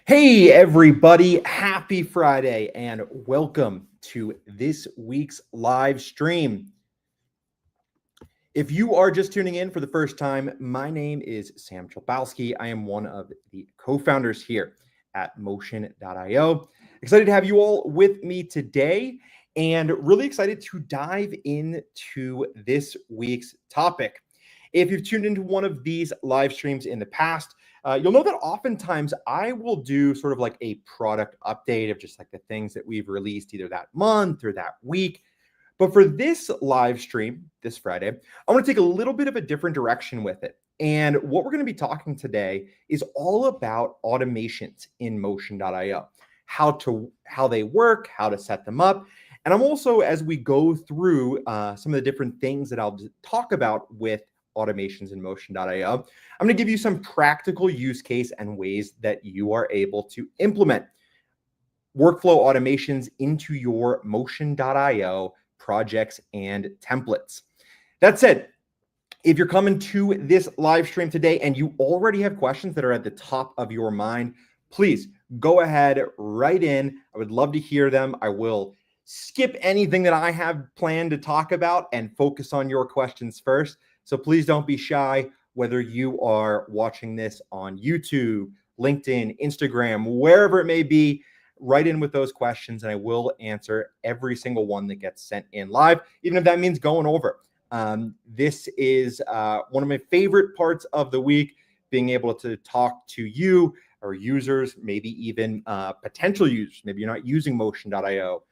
Hey, everybody, happy Friday and welcome to this week's live stream. If you are just tuning in for the first time, my name is Sam Chalbowski. I am one of the co-founders here at Motion.io. Excited to have you all with me today and really excited to dive into this week's topic. If you've tuned into one of these live streams in the past, you'll know that oftentimes I will do sort of like a product update of just like the things that we've released either that month or that week. But for this live stream this Friday, I want to take a little bit of a different direction with it. And what we're going to be talking today is all about automations in Motion.io, how they work, how to set them up. And I'm also, as we go through some of the different things that I'll talk about with automations in Motion.io, I'm going to give you some practical use case and ways that you are able to implement workflow automations into your Motion.io projects and templates. That said, if you're coming to this live stream today and you already have questions that are at the top of your mind, please go ahead, write in. I would love to hear them. I will skip anything that I have planned to talk about and focus on your questions first. So please don't be shy, whether you are watching this on YouTube, LinkedIn, Instagram, wherever it may be. Write in with those questions and I will answer every single one that gets sent in live, even if that means going over. This is one of my favorite parts of the week, being able to talk to you or users, maybe even potential users. Maybe you're not using Motion.io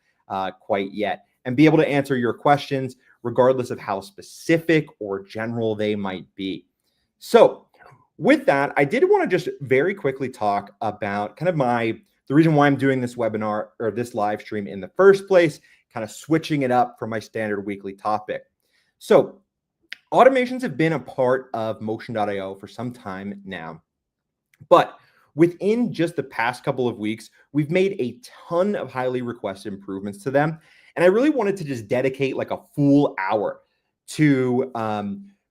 quite yet, and be able to answer your questions regardless of how specific or general they might be. So with that, I did want to just very quickly talk about kind of the reason why I'm doing this webinar or this live stream in the first place, kind of switching it up from my standard weekly topic. So automations have been a part of Motion.io for some time now, but within just the past couple of weeks, we've made a ton of highly requested improvements to them. And I really wanted to just dedicate like a full hour to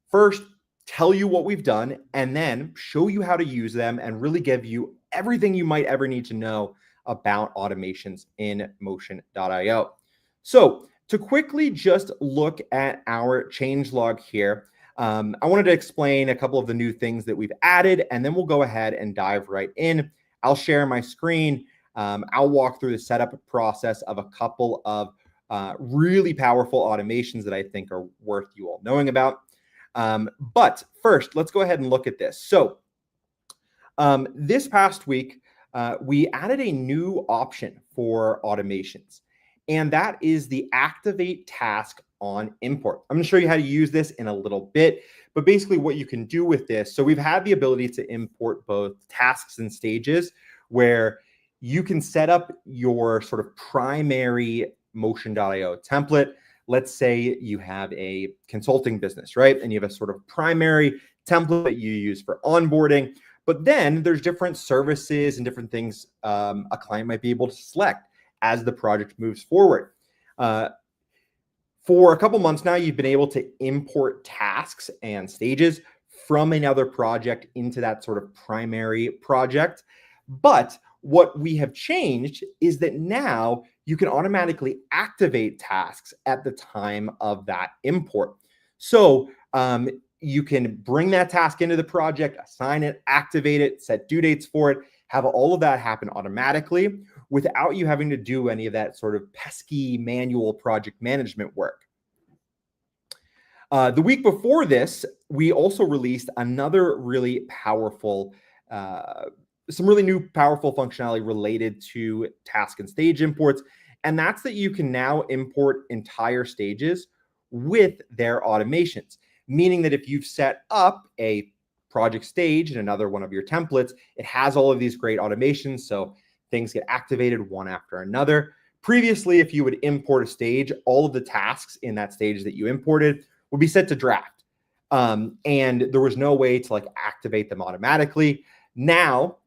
first tell you what we've done and then show you how to use them and really give you everything you might ever need to know about automations in Motion.io. So to quickly just look at our changelog here, I wanted to explain a couple of the new things that we've added, and then we'll go ahead and dive right in. I'll share my screen. I'll walk through the setup process of a couple of really powerful automations that I think are worth you all knowing about. But first, let's go ahead and look at this. So this past week, we added a new option for automations, and that is the activate task on import. I'm going to show you how to use this in a little bit, but basically what you can do with this. So we've had the ability to import both tasks and stages where you can set up your sort of primary Motion.io template. Let's say you have a consulting business, right? And you have a sort of primary template that you use for onboarding, but then there's different services and different things a client might be able to select as the project moves forward. For a couple months now, you've been able to import tasks and stages from another project into that sort of primary project. But what we have changed is that now you can automatically activate tasks at the time of that import. So you can bring that task into the project, assign it, activate it, set due dates for it, have all of that happen automatically without you having to do any of that sort of pesky manual project management work. The week before this, we also released another really powerful some really new powerful functionality related to task and stage imports. And that's that you can now import entire stages with their automations, meaning that if you've set up a project stage in another one of your templates, it has all of these great automations. So things get activated one after another. Previously, if you would import a stage, all of the tasks in that stage that you imported would be set to draft. And there was no way to like activate them automatically. Now,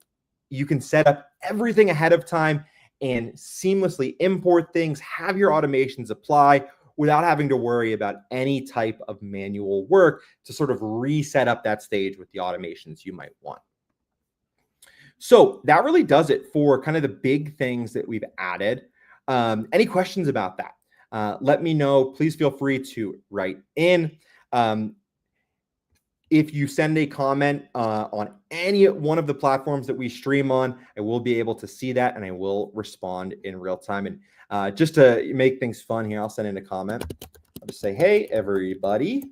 you can set up everything ahead of time and seamlessly import things, have your automations apply without having to worry about any type of manual work to sort of reset up that stage with the automations you might want. So that really does it for kind of the big things that we've added. Any questions about that? Let me know. Please feel free to write in. If you send a comment on any one of the platforms that we stream on, I will be able to see that and I will respond in real time. And just to make things fun here, I'll send in a comment. I'll just say, hey, everybody.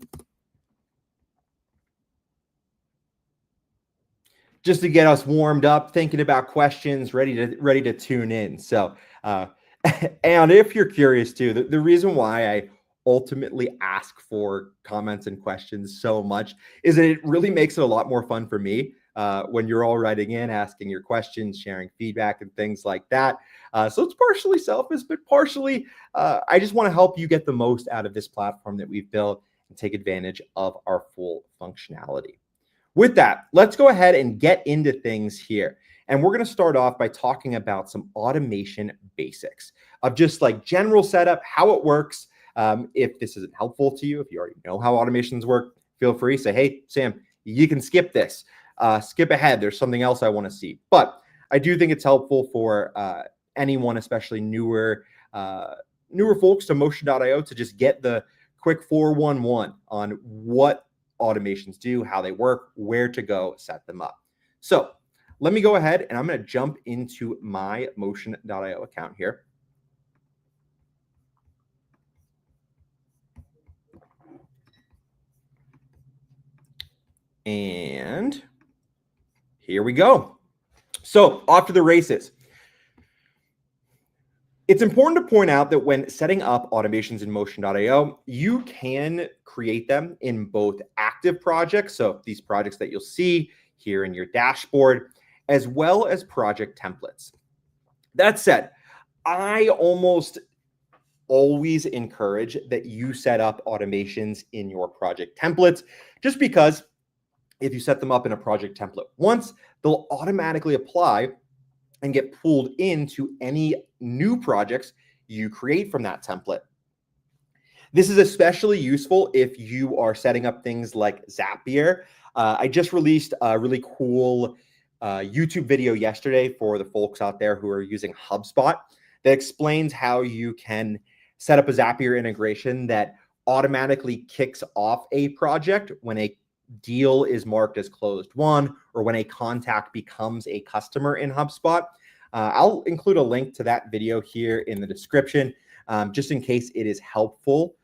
Just to get us warmed up, thinking about questions, ready to tune in. So, and if you're curious too, the reason why I ultimately ask for comments and questions so much is that it really makes it a lot more fun for me when you're all writing in, asking your questions, sharing feedback and things like that. So it's partially selfish, but partially I just want to help you get the most out of this platform that we've built and take advantage of our full functionality. With that, let's go ahead and get into things here. And we're going to start off by talking about some automation basics of just like general setup, how it works. If this isn't helpful to you, if you already know how automations work, feel free to say, hey, Sam, you can skip this, skip ahead. There's something else I want to see. But I do think it's helpful for anyone, especially newer folks to Motion.io, to just get the quick 411 on what automations do, how they work, where to go set them up. So let me go ahead and I'm going to jump into my Motion.io account here. And here we go. So off to the races. It's important to point out that when setting up automations in Motion.io, you can create them in both active projects, so these projects that you'll see here in your dashboard, as well as project templates. That said, I almost always encourage that you set up automations in your project templates, just because if you set them up in a project template once, they'll automatically apply and get pulled into any new projects you create from that template. This is especially useful if you are setting up things like Zapier. I just released a really cool YouTube video yesterday for the folks out there who are using HubSpot that explains how you can set up a Zapier integration that automatically kicks off a project when a deal is marked as closed won or when a contact becomes a customer in HubSpot. I'll include a link to that video here in the description, just in case it is helpful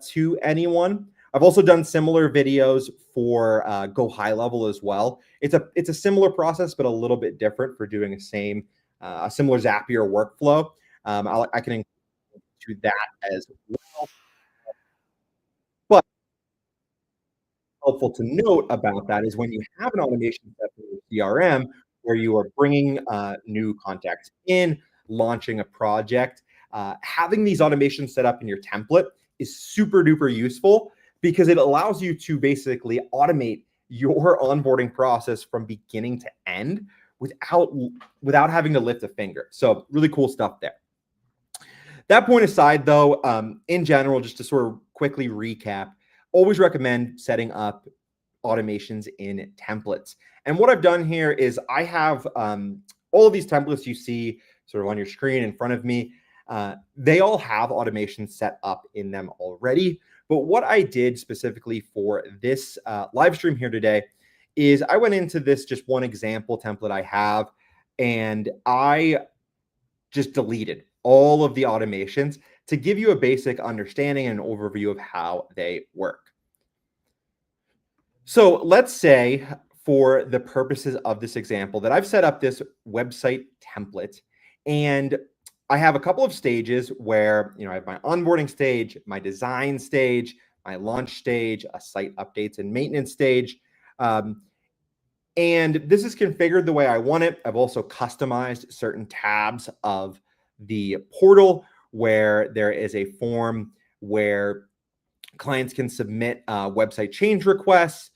to anyone. I've also done similar videos for Go High Level as well. It's a similar process, but a little bit different for doing a similar Zapier workflow. I can include that as well. But helpful to note about that is when you have an automation set for your CRM where you are bringing new contacts in, launching a project, having these automations set up in your template is super duper useful because it allows you to basically automate your onboarding process from beginning to end without having to lift a finger. So really cool stuff there. That point aside, though, in general, just to sort of quickly recap, always recommend setting up automations in templates. And what I've done here is I have all of these templates you see sort of on your screen in front of me. They all have automations set up in them already. But what I did specifically for this live stream here today is I went into this just one example template I have, and I just deleted all of the automations to give you a basic understanding and overview of how they work. So let's say for the purposes of this example that I've set up this website template, and I have a couple of stages where, I have my onboarding stage, my design stage, my launch stage, a site updates and maintenance stage. And this is configured the way I want it. I've also customized certain tabs of the portal where there is a form where clients can submit website change requests.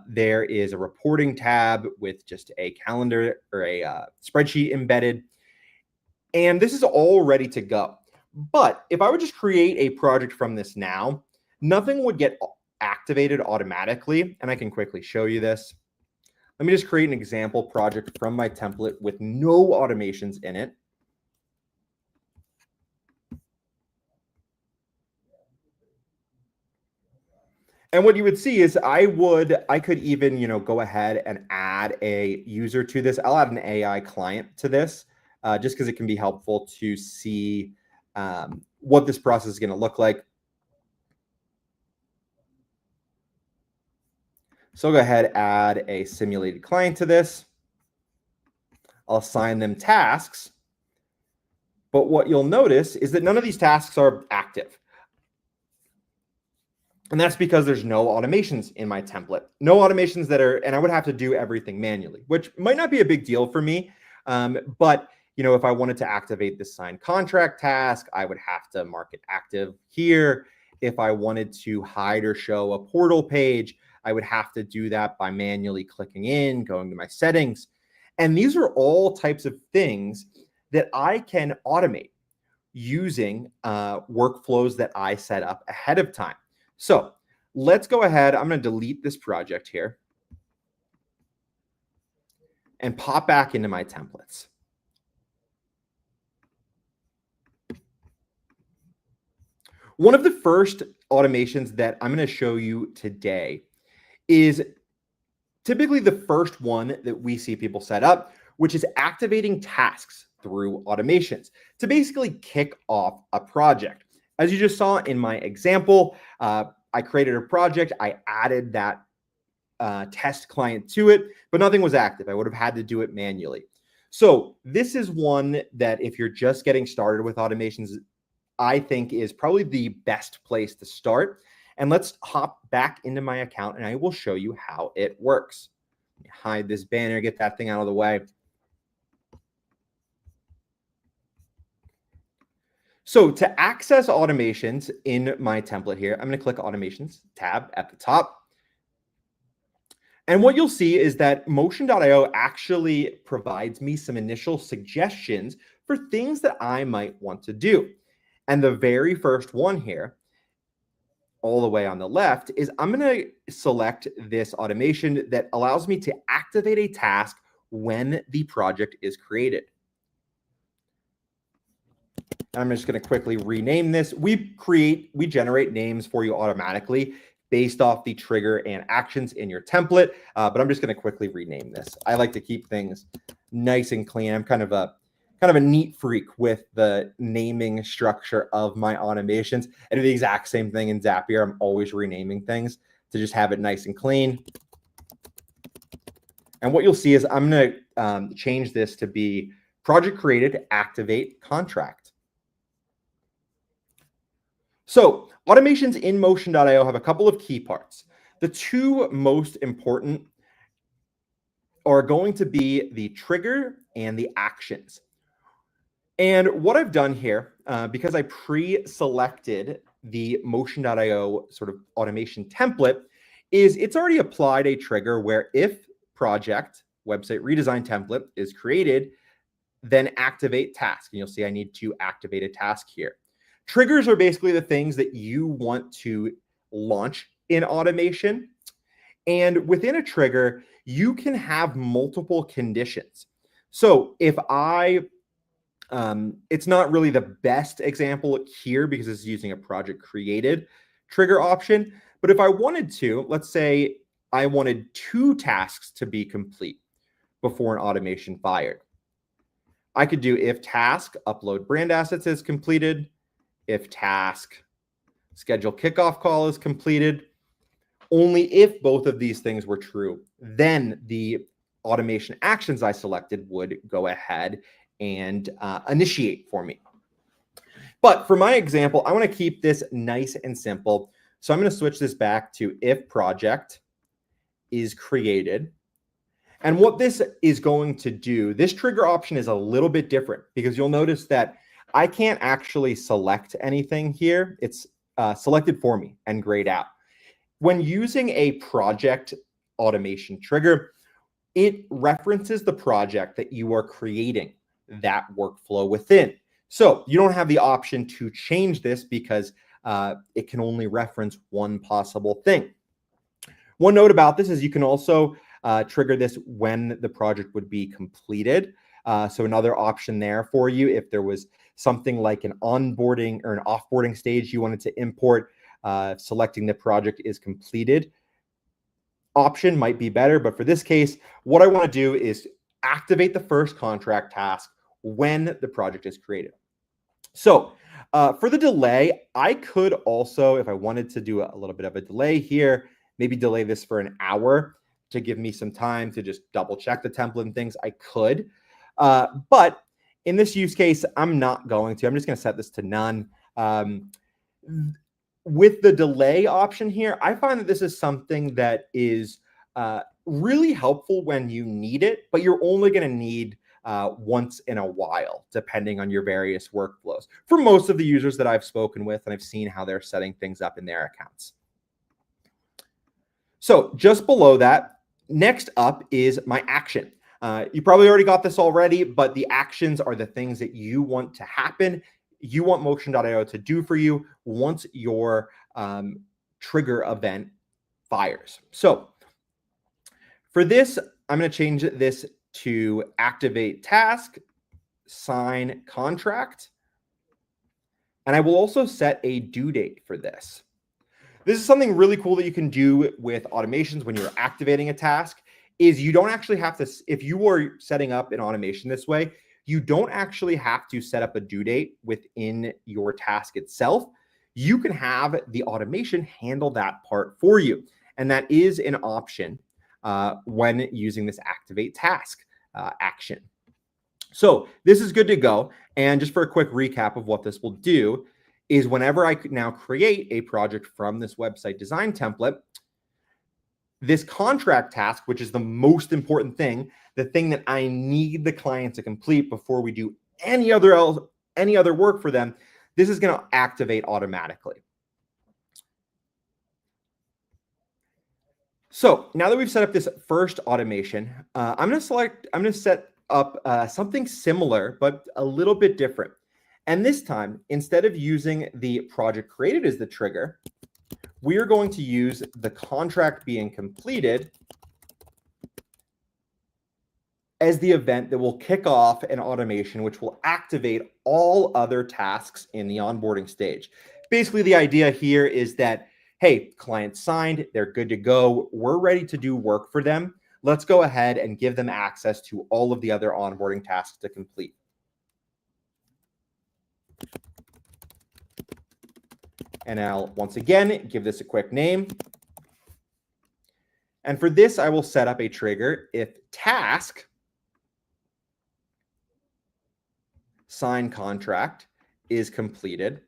There is a reporting tab with just a calendar or a spreadsheet embedded. And this is all ready to go. But if I would just create a project from this now, nothing would get activated automatically. And I can quickly show you this. Let me just create an example project from my template with no automations in it. And what you would see is I could even, go ahead and add a user to this. I'll add an AI client to this just because it can be helpful to see what this process is going to look like. So I'll go ahead, add a simulated client to this. I'll assign them tasks. But what you'll notice is that none of these tasks are active. And that's because there's no automations in my template. No automations and I would have to do everything manually, which might not be a big deal for me. But if I wanted to activate the signed contract task, I would have to mark it active here. If I wanted to hide or show a portal page, I would have to do that by manually clicking in, going to my settings. And these are all types of things that I can automate using workflows that I set up ahead of time. So let's go ahead. I'm going to delete this project here and pop back into my templates. One of the first automations that I'm going to show you today is typically the first one that we see people set up, which is activating tasks through automations to basically kick off a project. As you just saw in my example, I created a project. I added that test client to it, but nothing was active. I would have had to do it manually. So this is one that if you're just getting started with automations, I think is probably the best place to start. And let's hop back into my account and I will show you how it works. Let me hide this banner, get that thing out of the way. So to access automations in my template here, I'm going to click Automations tab at the top. And what you'll see is that Motion.io actually provides me some initial suggestions for things that I might want to do. And the very first one here, all the way on the left, is I'm going to select this automation that allows me to activate a task when the project is created. I'm just going to quickly rename this. We generate names for you automatically based off the trigger and actions in your template. But I'm just going to quickly rename this. I like to keep things nice and clean. I'm kind of a neat freak with the naming structure of my automations. I do the exact same thing in Zapier. I'm always renaming things to just have it nice and clean. And what you'll see is I'm going to change this to be project created, activate, contract. So automations in Motion.io have a couple of key parts. The two most important are going to be the trigger and the actions. And what I've done here, because I pre-selected the Motion.io sort of automation template, is it's already applied a trigger where if project website redesign template is created, then activate task. And you'll see I need to activate a task here. Triggers are basically the things that you want to launch in automation. And within a trigger, you can have multiple conditions. So if it's not really the best example here because it's using a project created trigger option. But if I wanted to, let's say I wanted 2 tasks to be complete before an automation fired. I could do if task upload brand assets is completed, if task schedule kickoff call is completed. Only if both of these things were true, then the automation actions I selected would go ahead and initiate for me. But for my example, I want to keep this nice and simple. So I'm going to switch this back to if project is created. And what this is going to do, this trigger option is a little bit different because you'll notice that I can't actually select anything here. It's selected for me and grayed out. When using a project automation trigger, it references the project that you are creating that workflow within. So you don't have the option to change this because it can only reference one possible thing. One note about this is you can also trigger this when the project would be completed. So another option there for you, if there was something like an onboarding or an offboarding stage you wanted to import, selecting the project is completed option might be better. But for this case, what I want to do is activate the first contract task when the project is created. So for the delay, I could also, if I wanted to do a little bit of a delay here, maybe delay this for an hour to give me some time to just double check the template and things. I could. But in this use case, I'm not going to. I'm just going to set this to none. With the delay option here, I find that this is something that is really helpful when you need it, but you're only going to need once in a while, depending on your various workflows. For most of the users that I've spoken with, and I've seen how they're setting things up in their accounts. So just below that, next up is my action. You probably already got this already, but the actions are the things that you want to happen. You want Motion.io to do for you once your trigger event fires. So for this, I'm going to change this to activate task, sign contract. And I will also set a due date for this. This is something really cool that you can do with automations when you're activating a task, is you don't actually have to, if you are setting up an automation this way, you don't actually have to set up a due date within your task itself. You can have the automation handle that part for you. And that is an option when using this activate task action. So this is good to go. And just for a quick recap of what this will do is whenever I could now create a project from this website design template, this contract task, which is the most important thing, the thing that I need the client to complete before we do any other work for them, this is going to activate automatically. So now that we've set up this first automation, I'm going to set up something similar, but a little bit different. And this time, instead of using the project created as the trigger, we are going to use the contract being completed as the event that will kick off an automation, which will activate all other tasks in the onboarding stage. Basically, the idea here is that, hey, client signed, they're good to go. We're ready to do work for them. Let's go ahead and give them access to all of the other onboarding tasks to complete. And I'll once again give this a quick name. And for this, I will set up a trigger if task sign contract is completed.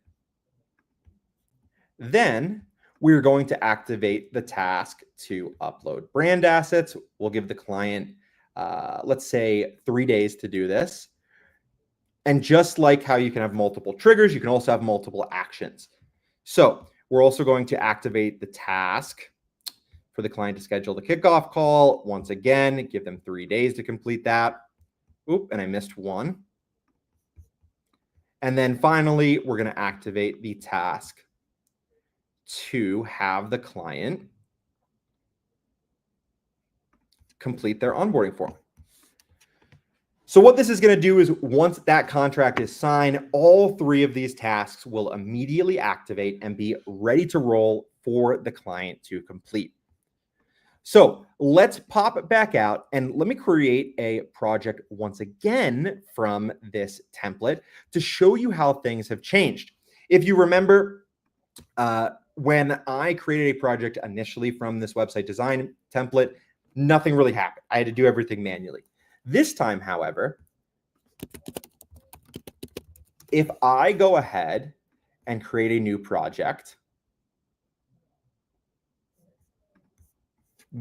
Then we're going to activate the task to upload brand assets. We'll give the client, let's say, 3 days to do this. And just like how you can have multiple triggers, you can also have multiple actions. So we're also going to activate the task for the client to schedule the kickoff call. Once again, give them 3 days to complete that. Oop, and I missed one. And then finally, we're going to activate the task to have the client complete their onboarding form. So what this is going to do is once that contract is signed, all 3 of these tasks will immediately activate and be ready to roll for the client to complete. So let's pop it back out and let me create a project once again from this template to show you how things have changed. If you remember, when I created a project initially from this website design template, nothing really happened. I had to do everything manually. This time, however, if I go ahead and create a new project,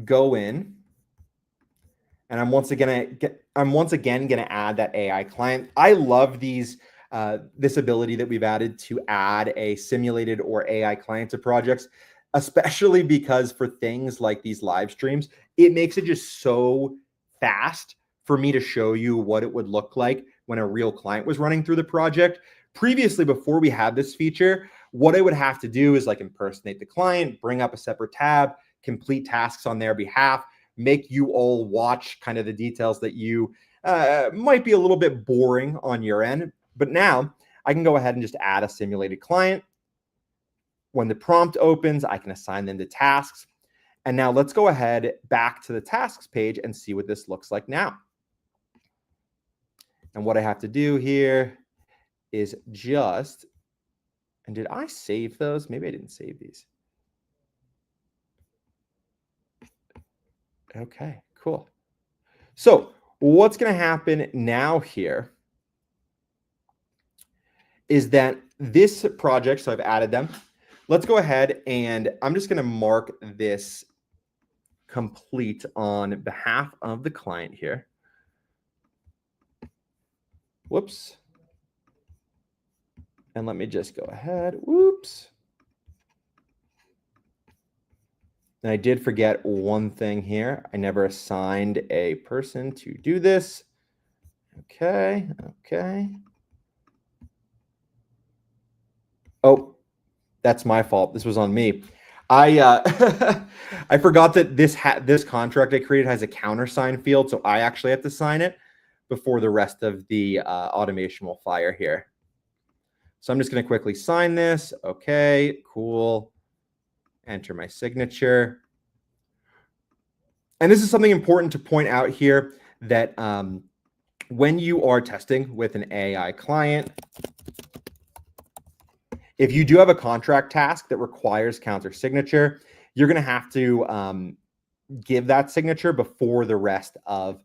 go in, and I'm once again going to add that AI client. I love these this ability that we've added to add a simulated or AI client to projects, especially because for things like these live streams, it makes it just so fast for me to show you what it would look like when a real client was running through the project. Previously, before we had this feature, what I would have to do is like impersonate the client, bring up a separate tab, complete tasks on their behalf. make you all watch kind of the details that you might be a little bit boring on your end. But now I can go ahead and just add a simulated client. When the prompt opens, I can assign them to tasks. And now let's go ahead back to the tasks page and see what this looks like now. And what I have to do here is just, and did I save those? Maybe I didn't save these. Okay, cool. So what's going to happen now here is that this project, so I've added them. Let's go ahead and I'm just going to mark this complete on behalf of the client here. Whoops. And let me just go ahead. Whoops. And I did forget one thing here. I never assigned a person to do this. Okay. Oh, that's my fault. This was on me. I I forgot that this contract I created has a countersign field, so I actually have to sign it before the rest of the automation will fire here. So I'm just going to quickly sign this. Okay, cool. Enter my signature. And this is something important to point out here, that when you are testing with an AI client, if you do have a contract task that requires counter signature, you're going to have to give that signature before the rest of,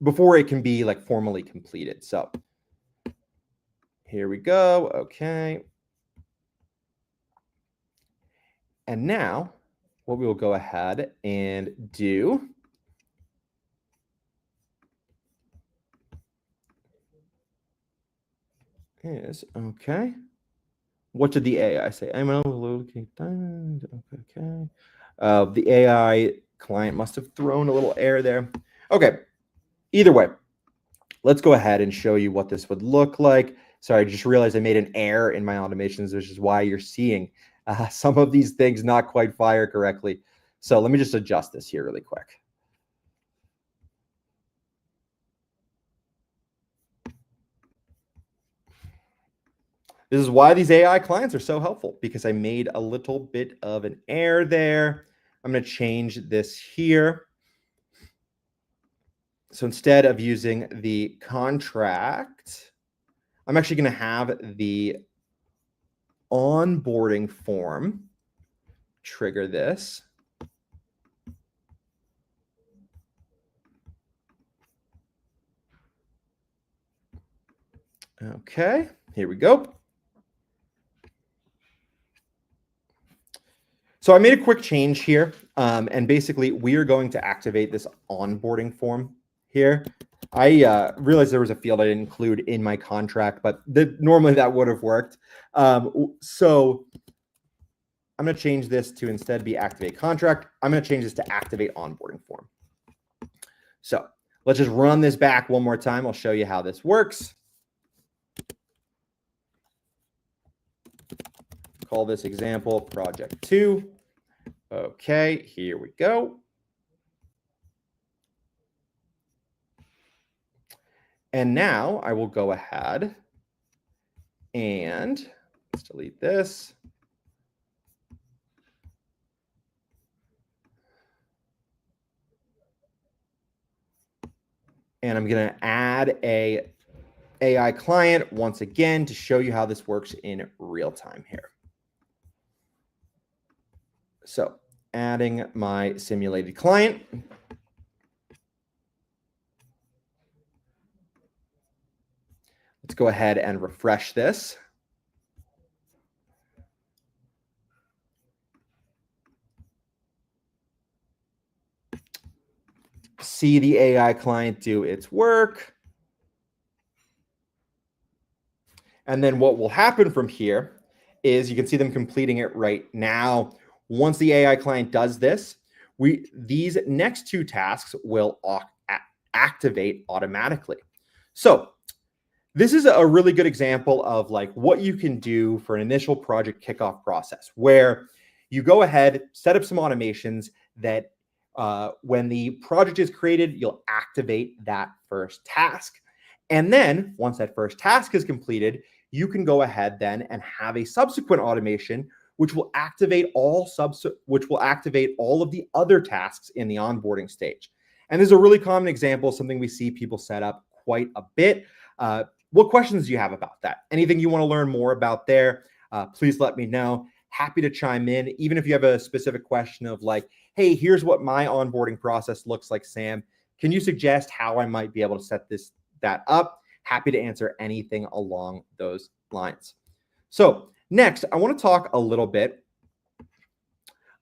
before it can be like formally completed. So here we go. Okay. And now what we will go ahead and do is, okay. What did the AI say? I'm a locate diamond. Okay. The AI client must have thrown a little error there. Okay. Either way, let's go ahead and show you what this would look like. Sorry, I just realized I made an error in my automations, which is why you're seeing some of these things not quite fire correctly. So let me just adjust this here really quick. This is why these AI clients are so helpful, because I made a little bit of an error there. I'm going to change this here. So instead of using the contract, I'm actually going to have the onboarding form trigger this. Okay, here we go. So I made a quick change here, and basically we are going to activate this onboarding form here. I realized there was a field I didn't include in my contract, but normally that would have worked. So I'm going to change this to instead be activate contract. I'm going to change this to activate onboarding form. So let's just run this back one more time. I'll show you how this works. Call this example project 2. Okay, here we go. And now I will go ahead and let's delete this. And I'm going to add a AI client once again to show you how this works in real time here. So adding my simulated client. Let's go ahead and refresh this. See the AI client do its work. And then what will happen from here is you can see them completing it right now. Once the AI client does this, these next 2 tasks will activate automatically. So this is a really good example of like what you can do for an initial project kickoff process, where you go ahead, set up some automations, that when the project is created, you'll activate that first task. And then once that first task is completed, you can go ahead then and have a subsequent automation which will activate all of the other tasks in the onboarding stage. And this is a really common example, something we see people set up quite a bit. What questions do you have about that? Anything you want to learn more about there, please let me know. Happy to chime in, even if you have a specific question of like, hey, here's what my onboarding process looks like, Sam. Can you suggest how I might be able to set that up? Happy to answer anything along those lines. So next, I want to talk a little bit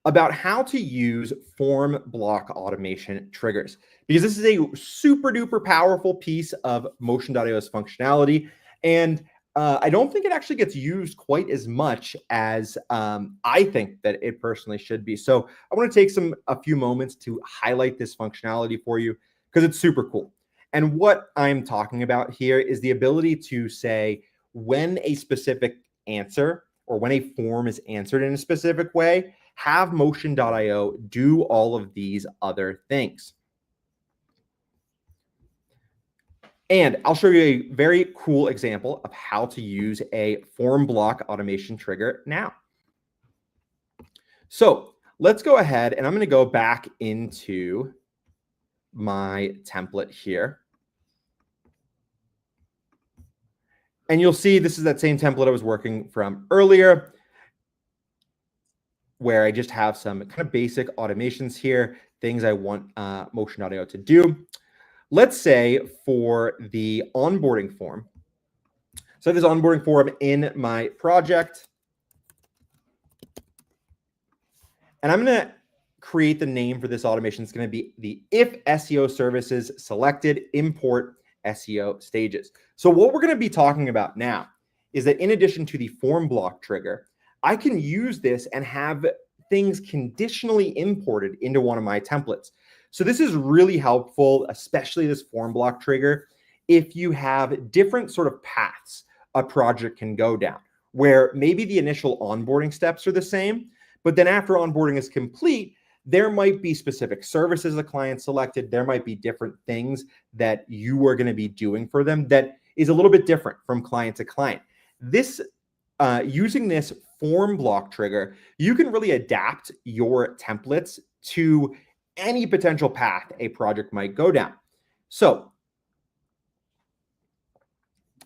about how to use form block automation triggers, because this is a super duper powerful piece of Motion.io's functionality. And I don't think it actually gets used quite as much as I think that it personally should be. So I want to take a few moments to highlight this functionality for you because it's super cool. And what I'm talking about here is the ability to say when a specific answer or when a form is answered in a specific way, have Motion.io do all of these other things. And I'll show you a very cool example of how to use a form block automation trigger now. So let's go ahead and I'm going to go back into my template here. And you'll see this is that same template I was working from earlier, where I just have some kind of basic automations here, things I want Motion.io to do. Let's say for the onboarding form. So I have this onboarding form in my project. And I'm going to create the name for this automation. It's going to be the if SEO services selected import SEO stages. So what we're going to be talking about now is that in addition to the form block trigger, I can use this and have things conditionally imported into one of my templates. So this is really helpful, especially this form block trigger, if you have different sort of paths a project can go down, where maybe the initial onboarding steps are the same, but then after onboarding is complete, there might be specific services the client selected. There might be different things that you are going to be doing for them that is a little bit different from client to client. Using this form block trigger, you can really adapt your templates to any potential path a project might go down. So,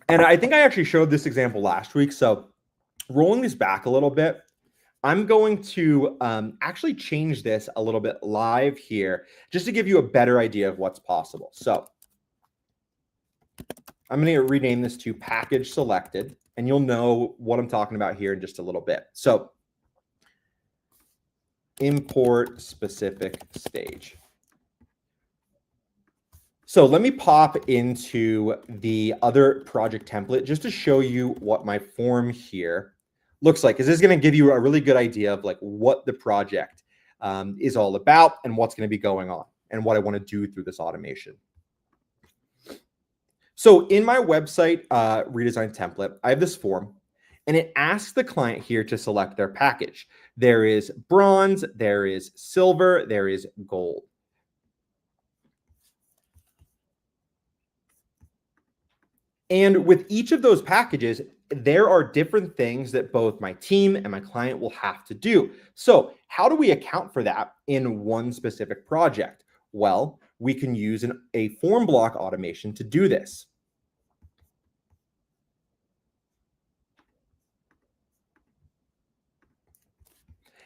and I think I actually showed this example last week. So rolling this back a little bit, I'm going to actually change this a little bit live here just to give you a better idea of what's possible. So I'm going to rename this to package selected, and you'll know what I'm talking about here in just a little bit. So import specific stage. So let me pop into the other project template just to show you what my form here looks like. This is going to give you a really good idea of like what the project is all about and what's going to be going on and what I want to do through this automation. So in my website redesign template, I have this form and it asks the client here to select their package. There is bronze, there is silver, there is gold. And with each of those packages, there are different things that both my team and my client will have to do. So how do we account for that in one specific project? Well, we can use a form block automation to do this.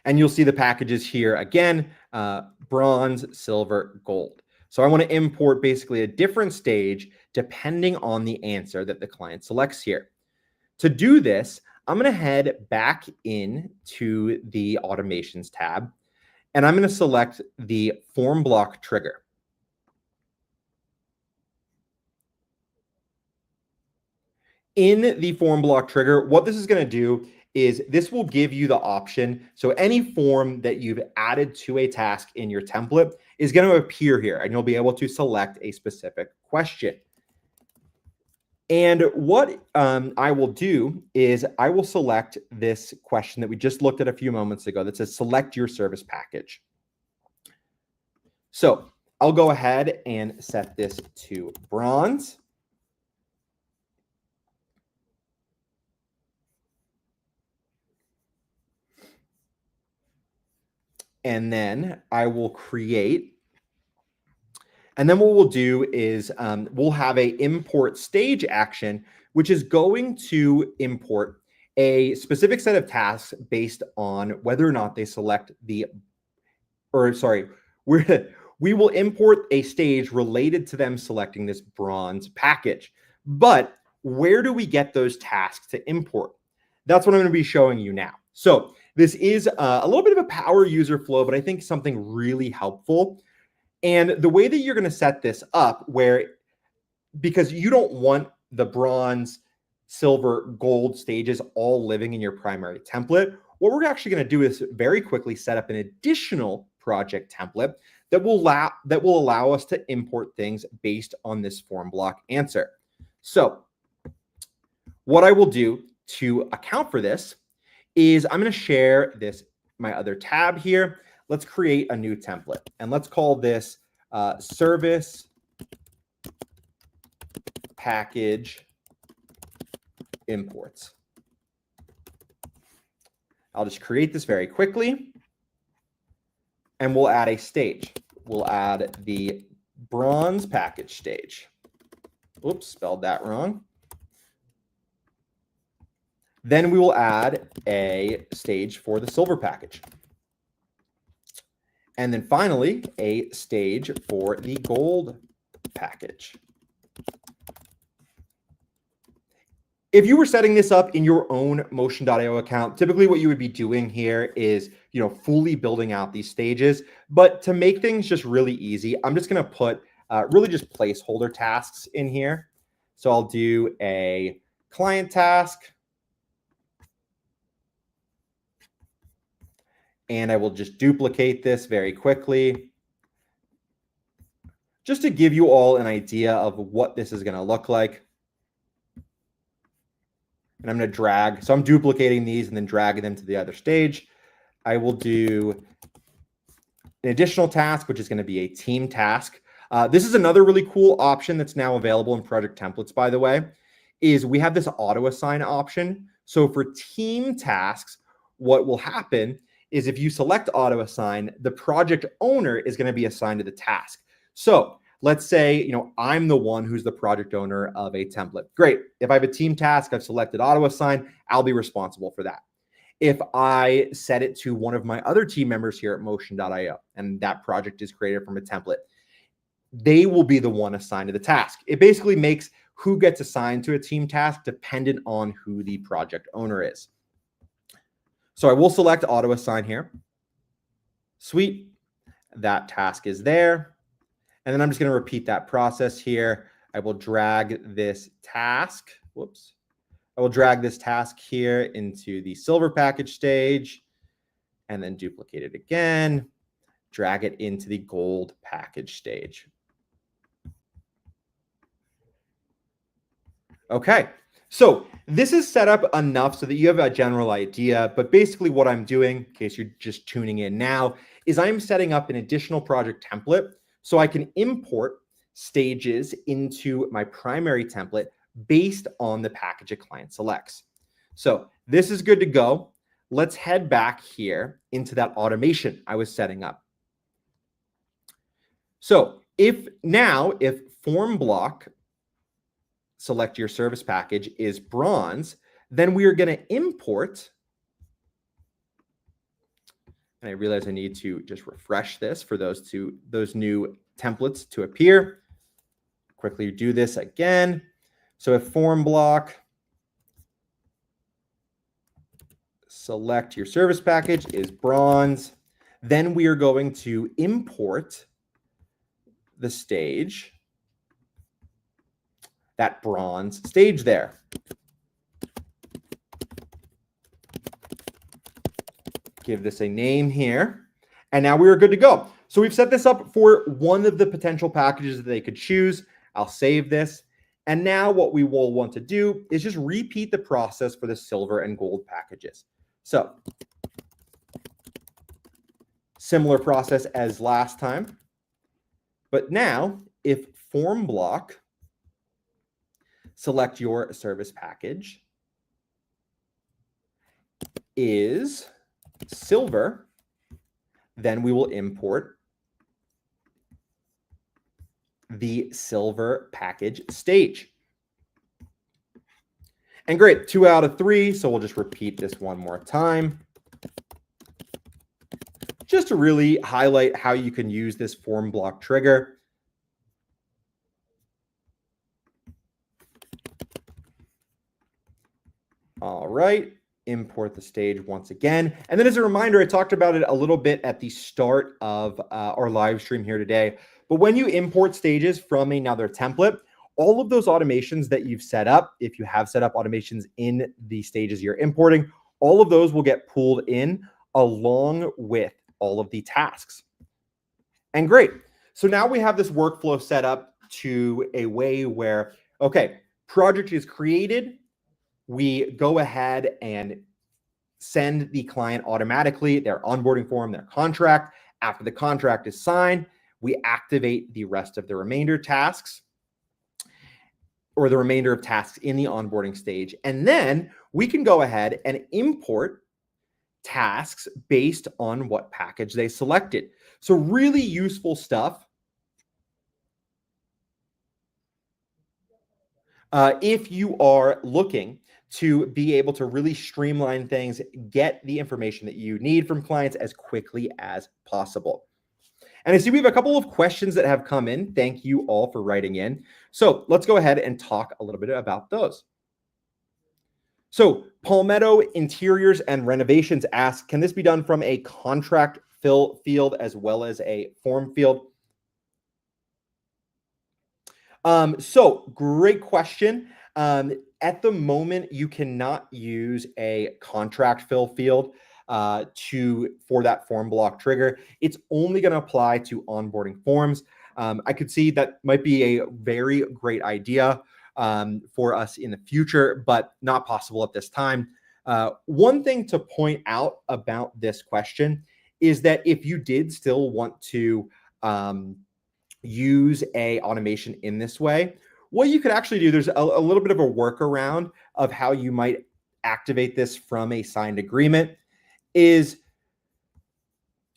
And you'll see the packages here again, bronze, silver, gold. So I want to import basically a different stage depending on the answer that the client selects here. To do this, I'm going to head back into the automations tab, and I'm going to select the form block trigger. In the form block trigger, what this is going to do is this will give you the option. So any form that you've added to a task in your template is going to appear here, and you'll be able to select a specific question. And what I will do is I will select this question that we just looked at a few moments ago that says select your service package. So I'll go ahead and set this to bronze. And then I will create. And then what we'll do is we'll have a import stage action, which is going to import a specific set of tasks based on whether or not they select we will import a stage related to them selecting this bronze package. But where do we get those tasks to import? That's what I'm going to be showing you now. So this is a little bit of a power user flow, but I think something really helpful. And the way that you're going to set this up, because you don't want the bronze, silver, gold stages all living in your primary template, what we're actually going to do is very quickly set up an additional project template that will allow us to import things based on this form block answer. So what I will do to account for this is I'm going to share my other tab here. Let's create a new template, and let's call this service package imports. I'll just create this very quickly, and we'll add a stage. We'll add the bronze package stage. Oops, spelled that wrong. Then we will add a stage for the silver package. And then finally, a stage for the gold package. If you were setting this up in your own Motion.io account, typically what you would be doing here is, fully building out these stages. But to make things just really easy, I'm just going to put really just placeholder tasks in here. So I'll do a client task. And I will just duplicate this very quickly, just to give you all an idea of what this is going to look like. And I'm going to drag. So I'm duplicating these and then dragging them to the other stage. I will do an additional task, which is going to be a team task. This is another really cool option that's now available in project templates, by the way, is we have this auto assign option. So for team tasks, what will happen is if you select auto assign, the project owner is going to be assigned to the task. So let's say, I'm the one who's the project owner of a template. Great. If I have a team task, I've selected auto assign, I'll be responsible for that. If I set it to one of my other team members here at Motion.io, and that project is created from a template, they will be the one assigned to the task. It basically makes who gets assigned to a team task dependent on who the project owner is. So I will select auto assign here. Sweet. That task is there. And then I'm just going to repeat that process here. I will drag this task. Whoops. I will drag this task here into the silver package stage and then duplicate it again. Drag it into the gold package stage. Okay. So this is set up enough so that you have a general idea, but basically what I'm doing, in case you're just tuning in now, is I'm setting up an additional project template so I can import stages into my primary template based on the package a client selects. So this is good to go. Let's head back here into that automation I was setting up. So if form block select your service package is bronze, then we are going to import, and I realize I need to just refresh this for those new templates to appear. Quickly do this again. So if form block select your service package is bronze, then we are going to import the stage, that bronze stage there. Give this a name here. And now we are good to go. So we've set this up for one of the potential packages that they could choose. I'll save this. And now what we will want to do is just repeat the process for the silver and gold packages. So similar process as last time. But now, if form block, select your service package is silver, then we will import the silver package stage. And great, 2 out of 3. So we'll just repeat this one more time, just to really highlight how you can use this form block trigger. All right, import the stage once again. And then as a reminder, I talked about it a little bit at the start of our live stream here today. But when you import stages from another template, all of those automations that you've set up, if you have set up automations in the stages you're importing, all of those will get pulled in along with all of the tasks. And great. So now we have this workflow set up to a way where, okay, project is created. We go ahead and send the client automatically their onboarding form, their contract. After the contract is signed, we activate the rest of the remainder tasks, or the remainder of tasks in the onboarding stage. And then we can go ahead and import tasks based on what package they selected. So really useful stuff. If you are looking to be able to really streamline things, get the information that you need from clients as quickly as possible. And I see we have a couple of questions that have come in. Thank you all for writing in. So let's go ahead and talk a little bit about those. So Palmetto Interiors and Renovations asks, can this be done from a contract fill field as well as a form field? So great question. At the moment, you cannot use a contract fill field for that form block trigger. It's only going to apply to onboarding forms. I could see that might be a very great idea for us in the future, but not possible at this time. One thing to point out about this question is that if you did still want to use a automation in this way, what you could actually do, there's a little bit of a workaround of how you might activate this from a signed agreement, is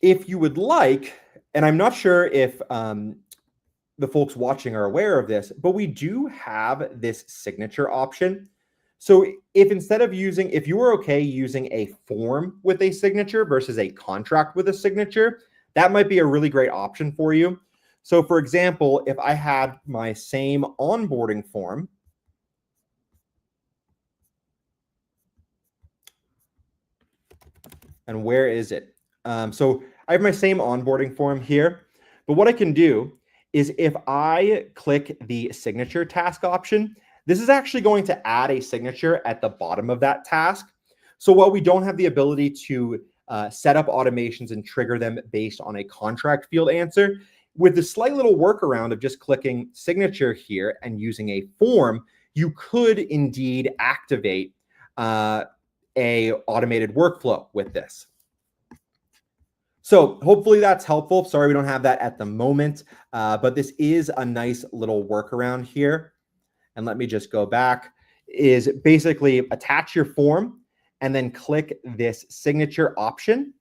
if you would like, and I'm not sure if the folks watching are aware of this, but we do have this signature option. So if instead of if you were okay using a form with a signature versus a contract with a signature, that might be a really great option for you. So for example, if I had my same onboarding form, and where is it? So I have my same onboarding form here, but what I can do is if I click the signature task option, this is actually going to add a signature at the bottom of that task. So while we don't have the ability to set up automations and trigger them based on a contract field answer, with the slight little workaround of just clicking signature here and using a form, you could indeed activate a automated workflow with this. So hopefully that's helpful. Sorry, we don't have that at the moment, but this is a nice little workaround here. And let me just go back, is basically attach your form and then click this signature option.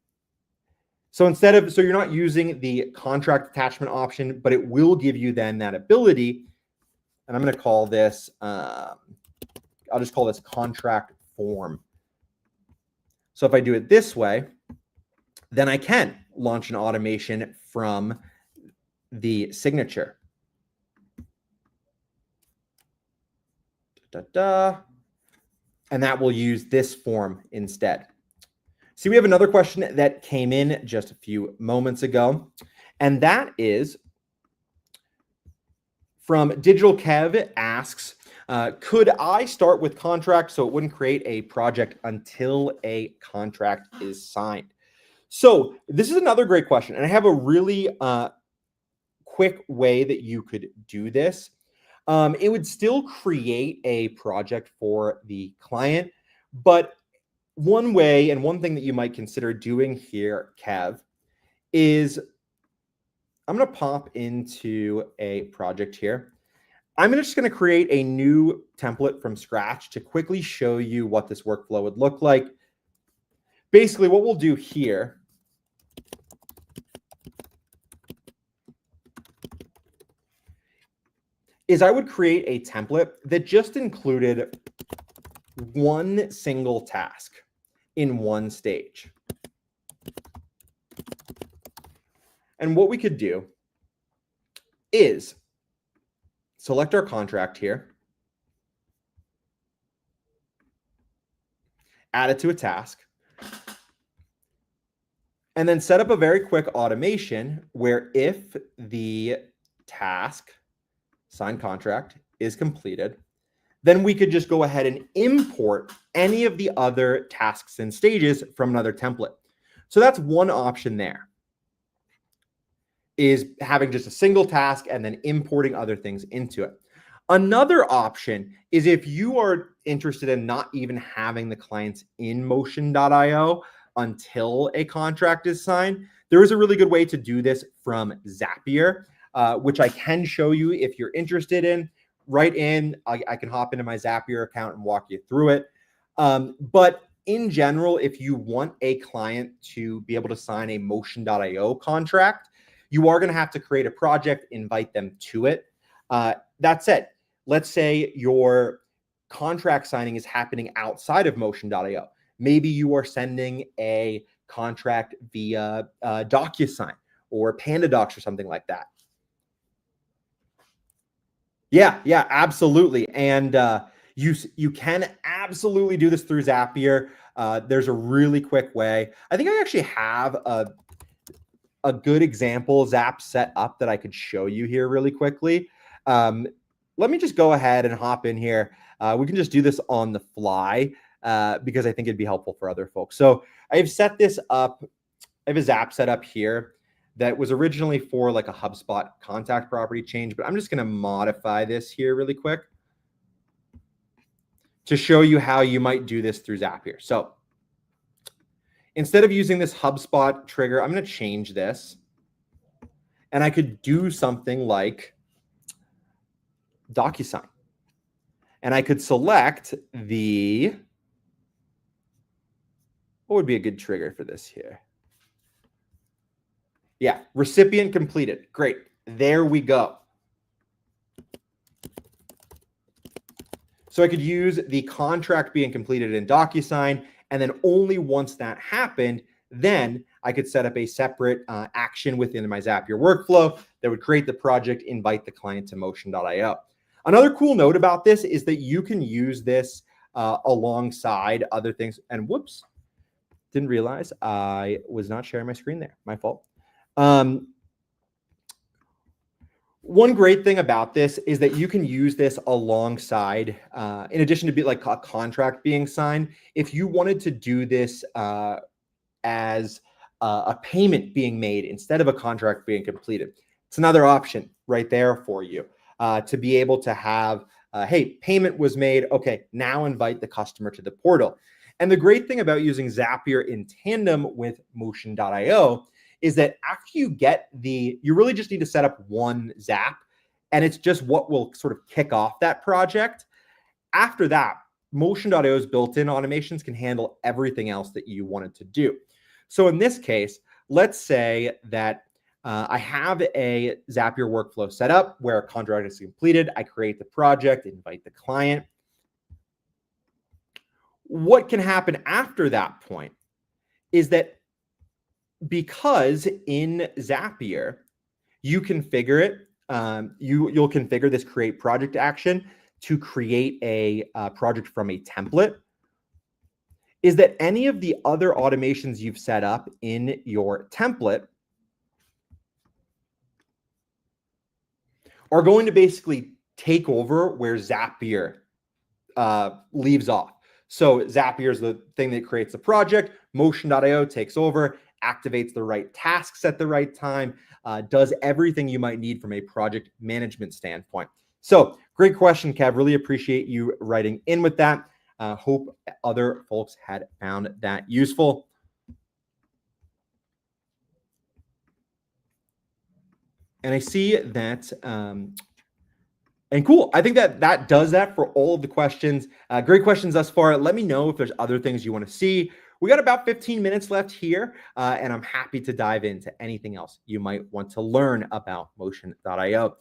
So so you're not using the contract attachment option, but it will give you then that ability. And I'm going to call this, I'll just call this contract form. So if I do it this way, then I can launch an automation from the signature. And that will use this form instead. See, we have another question that came in just a few moments ago, and that is from Digital Kev asks, could I start with contract so it wouldn't create a project until a contract is signed? So this is another great question, and I have a really quick way that you could do this. It would still create a project for the client, but one way and one thing that you might consider doing here, Kev, is I'm going to pop into a project here. I'm just going to create a new template from scratch to quickly show you what this workflow would look like. Basically, what we'll do here is I would create a template that just included one single task in one stage. And what we could do is select our contract here, add it to a task, and then set up a very quick automation where if the task signed contract is completed, then we could just go ahead and import any of the other tasks and stages from another template. So that's one option there, is having just a single task and then importing other things into it. Another option is if you are interested in not even having the clients in motion.io until a contract is signed, there is a really good way to do this from Zapier, which I can show you if you're interested in. Right in, I can hop into my Zapier account and walk you through it. But in general, if you want a client to be able to sign a motion.io contract, you are going to have to create a project, invite them to it. That said, let's say your contract signing is happening outside of motion.io. Maybe you are sending a contract via DocuSign or PandaDocs or something like that. Yeah, absolutely. And you can absolutely do this through Zapier. There's a really quick way. I think I actually have a good example Zap set up that I could show you here really quickly. Let me just go ahead and hop in here. We can just do this on the fly because I think it'd be helpful for other folks. So I've set this up. I have a Zap set up here that was originally for like a HubSpot contact property change, but I'm just going to modify this here really quick to show you how you might do this through Zapier. So instead of using this HubSpot trigger, I'm going to change this, and I could do something like DocuSign, and I could select the, what would be a good trigger for this here? Yeah, recipient completed. Great. There we go. So I could use the contract being completed in DocuSign, and then only once that happened, then I could set up a separate action within my Zapier workflow that would create the project, invite the client to motion.io. Another cool note about this is that you can use this alongside other things. And whoops, didn't realize I was not sharing my screen there. My fault. One great thing about this is that you can use this alongside, in addition to be like a contract being signed, if you wanted to do this as a payment being made instead of a contract being completed. It's another option right there for you to be able to have, hey, payment was made. Okay, now invite the customer to the portal. And the great thing about using Zapier in tandem with motion.io is that after you get you really just need to set up one Zap, and it's just what will sort of kick off that project. After that, motion.io's built-in automations can handle everything else that you wanted to do. So in this case, let's say that I have a Zapier workflow set up where a contract is completed. I create the project, invite the client. What can happen after that point is that because in Zapier, you configure it, you'll configure this create project action to create a project from a template, is that any of the other automations you've set up in your template are going to basically take over where Zapier leaves off. So Zapier is the thing that creates the project. Motion.io takes over, activates the right tasks at the right time, does everything you might need from a project management standpoint. So great question, Kev. Really appreciate you writing in with that. Hope other folks had found that useful. And I see that, and cool. I think that does that for all of the questions. Great questions thus far. Let me know if there's other things you want to see. We got about 15 minutes left here, and I'm happy to dive into anything else you might want to learn about Motion.io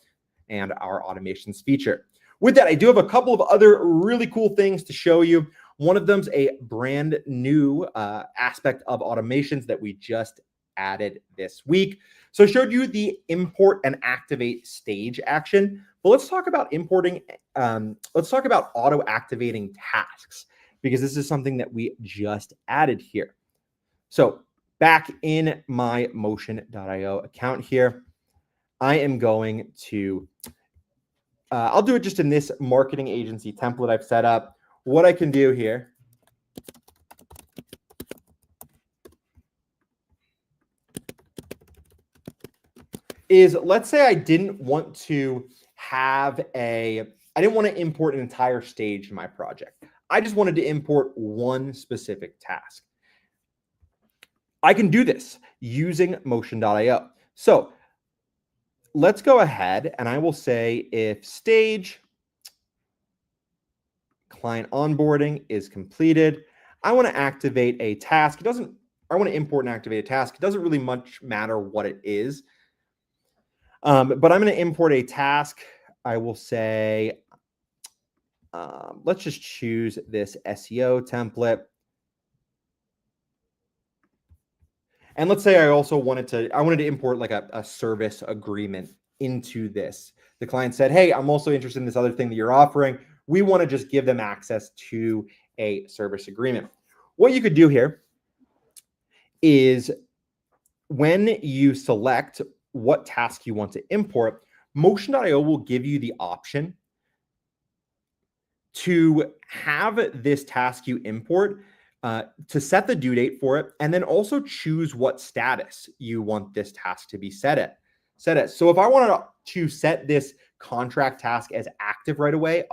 and our automations feature. With that, I do have a couple of other really cool things to show you. One of them's a brand new aspect of automations that we just added this week. So I showed you the import and activate stage action, but let's talk about importing. Let's talk about auto activating tasks, because this is something that we just added here. So back in my Motion.io account here, I am going to, I'll do it just in this marketing agency template I've set up. What I can do here is, let's say I didn't want to import an entire stage in my project. I just wanted to import one specific task. I can do this using Motion.io. So let's go ahead and I will say if stage client onboarding is completed, I want to activate a task. I want to import and activate a task. It doesn't really much matter what it is. But I'm going to import a task. I will say, let's just choose this SEO template. And let's say I also wanted to import like a service agreement into this. The client said, hey, I'm also interested in this other thing that you're offering. We want to just give them access to a service agreement. What you could do here is when you select what task you want to import, Motion.io will give you the option to have this task you import to set the due date for it, and then also choose what status you want this task to be set at. So if I wanted to set this contract task as active right away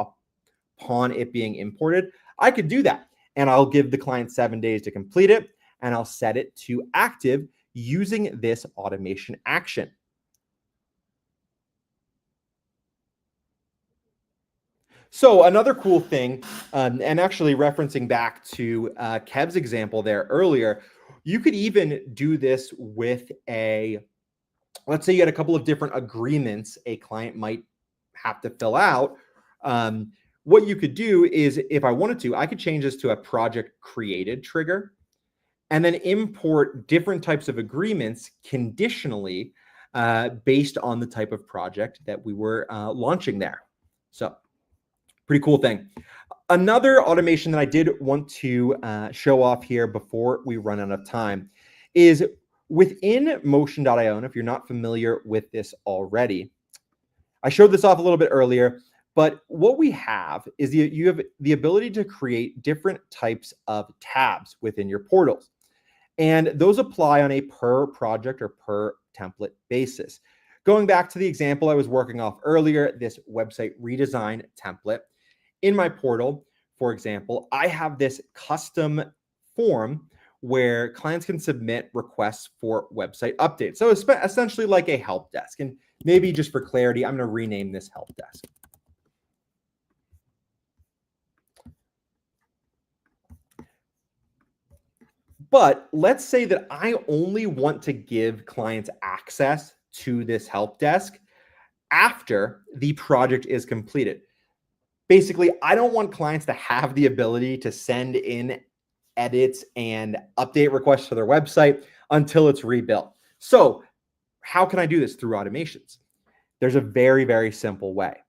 upon it being imported, I could do that. And I'll give the client 7 days to complete it, and I'll set it to active using this automation action. So another cool thing, and actually referencing back to Kev's example there earlier, you could even do this with let's say you had a couple of different agreements a client might have to fill out. What you could do is, if I wanted to, I could change this to a project created trigger and then import different types of agreements conditionally based on the type of project that we were launching there. So pretty cool thing. Another automation that I did want to show off here before we run out of time is within Motion.io. And if you're not familiar with this already, I showed this off a little bit earlier, but what we have is you have the ability to create different types of tabs within your portals. And those apply on a per project or per template basis. Going back to the example I was working off earlier, this website redesign template, in my portal, for example, I have this custom form where clients can submit requests for website updates. So it's essentially like a help desk. And maybe just for clarity, I'm going to rename this help desk. But let's say that I only want to give clients access to this help desk after the project is completed. Basically, I don't want clients to have the ability to send in edits and update requests to their website until it's rebuilt. So how can I do this through automations? There's a very, very simple way.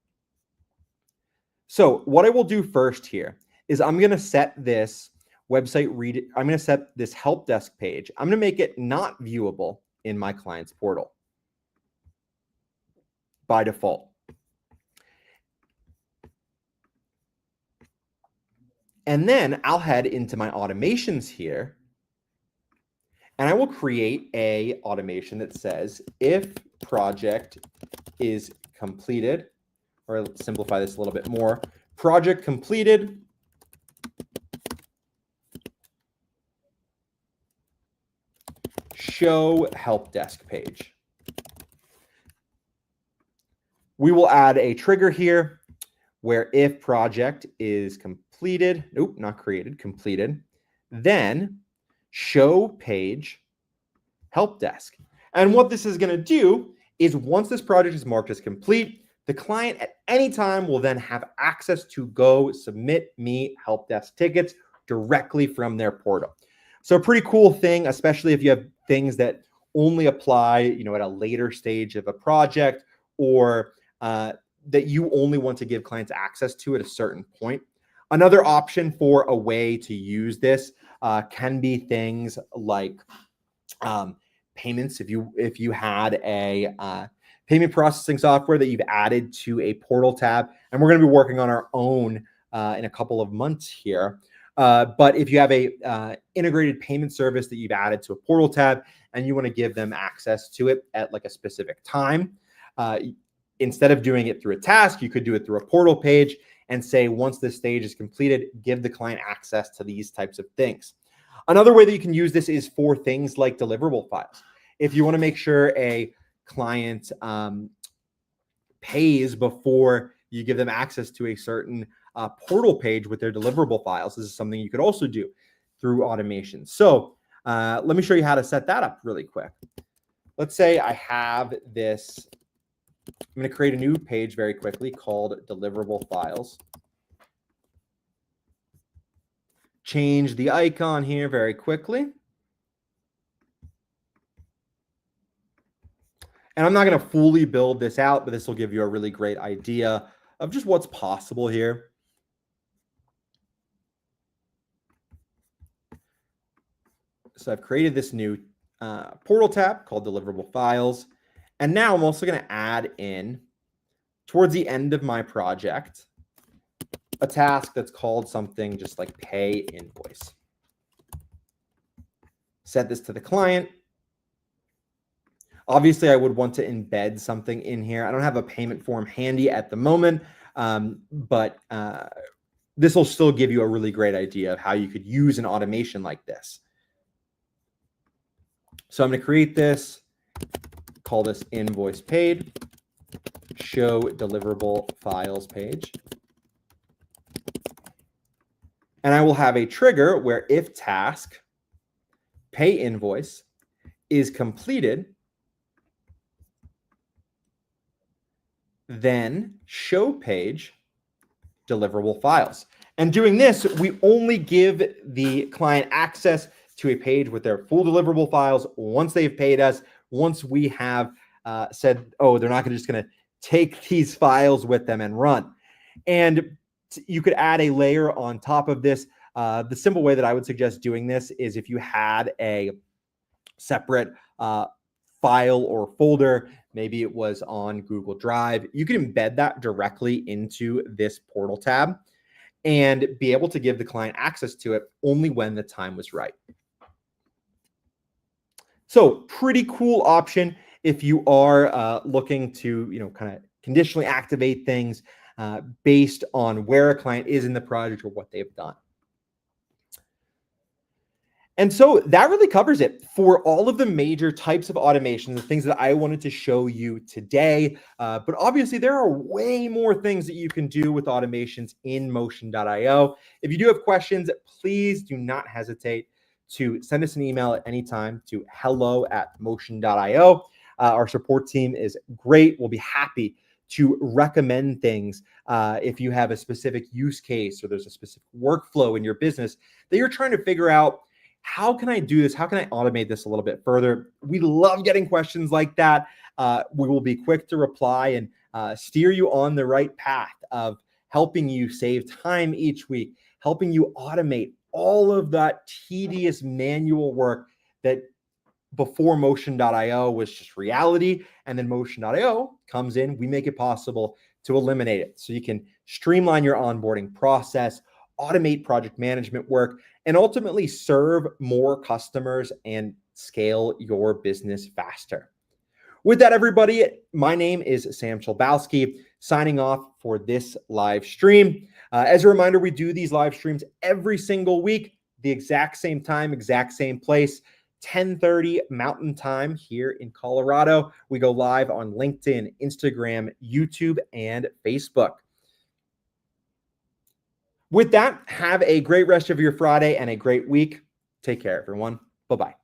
So what I will do first here is I'm going to set this I'm going to set this help desk page. I'm going to make it not viewable in my client's portal by default. And then I'll head into my automations here, and I will create a automation that says if project is completed, or let's simplify this a little bit more, project completed, show help desk page. we will add a trigger here where if project is completed, nope, not created, completed, then show page help desk. And what this is going to do is once this project is marked as complete, the client at any time will then have access to go submit me help desk tickets directly from their portal. So a pretty cool thing, especially if you have things that only apply, at a later stage of a project, or that you only want to give clients access to at a certain point. Another option for a way to use this can be things like payments. If you had a payment processing software that you've added to a portal tab, and we're going to be working on our own in a couple of months here. But if you have a integrated payment service that you've added to a portal tab and you want to give them access to it at like a specific time, instead of doing it through a task, you could do it through a portal page and say, once this stage is completed, give the client access to these types of things. Another way that you can use this is for things like deliverable files. If you want to make sure a client pays before you give them access to a certain portal page with their deliverable files, this is something you could also do through automation. So let me show you how to set that up really quick. Let's say I have this. I'm going to create a new page very quickly called deliverable files. Change the icon here very quickly. And I'm not going to fully build this out, but this will give you a really great idea of just what's possible here. So I've created this new portal tab called deliverable files. And now I'm also going to add in, towards the end of my project, a task that's called something just like pay invoice. Set this to the client. Obviously, I would want to embed something in here. I don't have a payment form handy at the moment, but this will still give you a really great idea of how you could use an automation like this. So I'm going to create this, call this invoice paid, show deliverable files page. And I will have a trigger where if task pay invoice is completed, then show page deliverable files. And doing this, we only give the client access to a page with their full deliverable files once they've paid us, once we have said, oh, they're not just going to take these files with them and run. And you could add a layer on top of this. The simple way that I would suggest doing this is if you had a separate file or folder, maybe it was on Google Drive, you can embed that directly into this portal tab and be able to give the client access to it only when the time was right. So pretty cool option if you are looking to, kind of conditionally activate things based on where a client is in the project or what they've done. And so that really covers it for all of the major types of automations, the things that I wanted to show you today. But obviously, there are way more things that you can do with automations in Motion.io. If you do have questions, please do not hesitate to send us an email at any time to hello@motion.io. Our support team is great. We'll be happy to recommend things if you have a specific use case or there's a specific workflow in your business that you're trying to figure out. How can I do this? How can I automate this a little bit further? We love getting questions like that. We will be quick to reply and steer you on the right path of helping you save time each week, helping you automate all of that tedious manual work that before Motion.io was just reality. And then Motion.io comes in, we make it possible to eliminate it. So you can streamline your onboarding process, automate project management work, and ultimately serve more customers and scale your business faster. With that, everybody, my name is Sam Chalbowski, signing off for this live stream. As a reminder, we do these live streams every single week, the exact same time, exact same place, 10:30 Mountain Time here in Colorado. We go live on LinkedIn, Instagram, YouTube, and Facebook. With that, have a great rest of your Friday and a great week. Take care, everyone. Bye-bye.